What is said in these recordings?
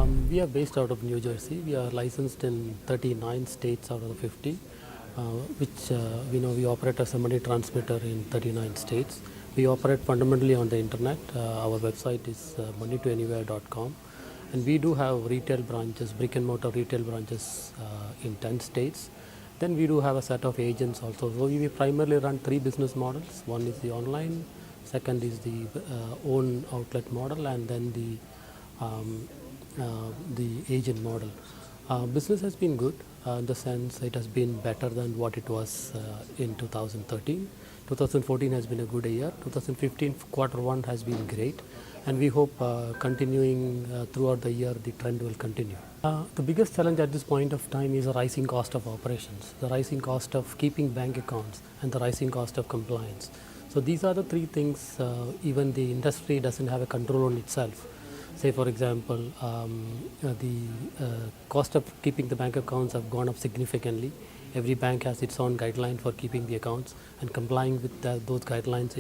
We are based out of New Jersey. We are licensed in 39 states out of the 50, which we operate as a money transmitter in 39 states. We operate fundamentally on the internet. Our website is moneytoanywhere.com, and we do have retail branches, brick and mortar retail branches in 10 states. Then we do have a set of agents also. So we primarily run three business models. One is the online, second is the own outlet model, and then the agent model. Business has been good in the sense it has been better than what it was in 2013. 2014 has been a good year. 2015 quarter one has been great, and we hope continuing throughout the year the trend will continue. The biggest challenge at this point of time is the rising cost of operations, the rising cost of keeping bank accounts, and the rising cost of compliance. So these are the three things even the industry doesn't have a control on itself. Say for example, the cost of keeping the bank accounts have gone up significantly. Every bank has its own guideline for keeping the accounts, and complying with those guidelines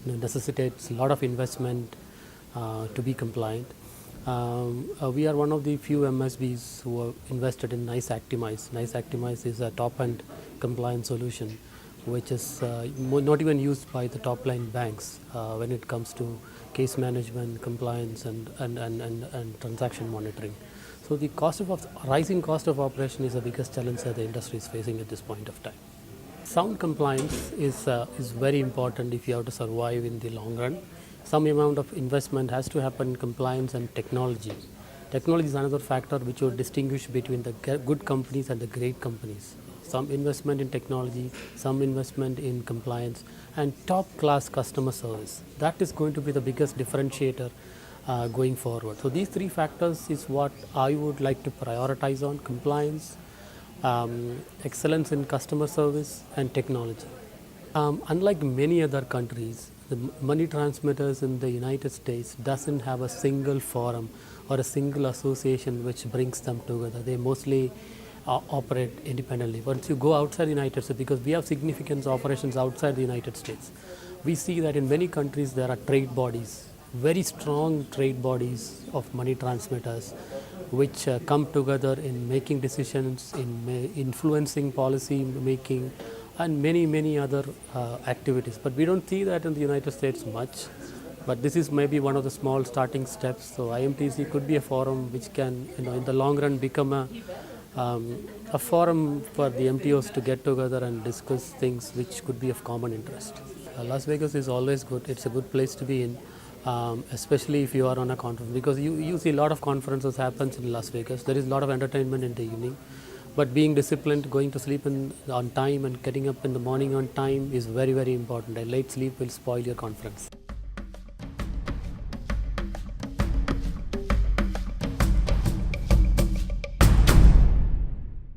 necessitates a lot of investment to be compliant. We are one of the few MSBs who have invested in NICE Actimize. NICE Actimize is a top-end compliance solution which is not even used by the top-line banks when it comes to case management, compliance, and transaction monitoring. So the rising cost of operation is the biggest challenge that the industry is facing at this point of time. Sound compliance is very important if you have to survive in the long run. Some amount of investment has to happen in compliance and technology. Technology is another factor which will distinguish between the good companies and the great companies. Some investment in technology, some investment in compliance, and top-class customer service. That is going to be the biggest differentiator going forward. So these three factors is what I would like to prioritize on: compliance, excellence in customer service, and technology. Unlike many other countries, the money transmitters in the United States doesn't have a single forum or a single association which brings them together. They mostly operate independently. Once you go outside the United States, because we have significant operations outside the United States, we see that in many countries there are trade bodies, very strong trade bodies of money transmitters, which come together in making decisions, in influencing policy making, and many other activities. But we don't see that in the United States much. But this is maybe one of the small starting steps. So IMTC could be a forum which can, in the long run, become a forum for the MTOs to get together and discuss things which could be of common interest. Las Vegas is always good. It's a good place to be in, especially if you are on a conference, because you see a lot of conferences happens in Las Vegas. There is a lot of entertainment in the evening, but being disciplined, going to sleep on time, and getting up in the morning on time is very important. A late sleep will spoil your conference.